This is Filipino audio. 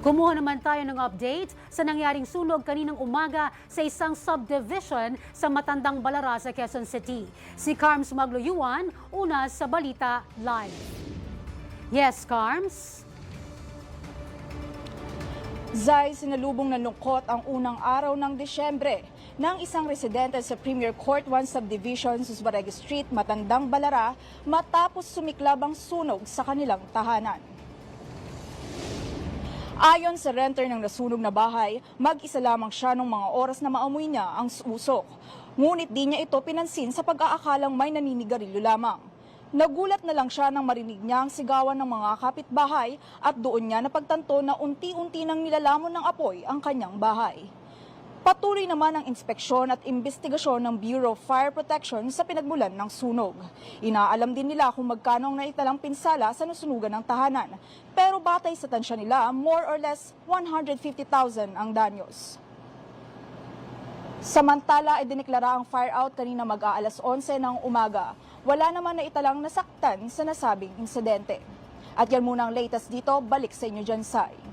Kumuha naman tayo ng update sa nangyaring sunog kaninang umaga sa isang subdivision sa Matandang Balara sa Quezon City. Si Carms Magluyuan, una sa Balita Live. Yes, Carms? Zay, sinalubong ng lungkot ang unang araw ng Disyembre ng isang residente sa Premier Court 1 Subdivision sa Subarega Street, Matandang Balara matapos sumiklab ang sunog sa kanilang tahanan. Ayon sa renter ng nasunog na bahay, mag-isa lamang siya nung mga oras na maamoy niya ang usok. Ngunit di niya ito pinansin sa pag-aakalang may naninigarilyo lamang. Nagulat na lang siya nang marinig niya ang sigawan ng mga kapitbahay at doon niya napagtanto na unti-unti nang nilalamon ng apoy ang kanyang bahay. Patuloy naman ang inspeksyon at investigasyon ng Bureau of Fire Protection sa pinagmulan ng sunog. Inaalam din nila kung magkano ang naitalang pinsala sa nasunugan ng tahanan. Pero batay sa tansya nila, more or less 150,000 ang danyos. Samantala, idineklara ang fire out kanina mag-aalas 11 ng umaga. Wala naman na italang nasaktan sa nasabing insidente. At yan muna ang latest dito, balik sa inyo dyan, Sai.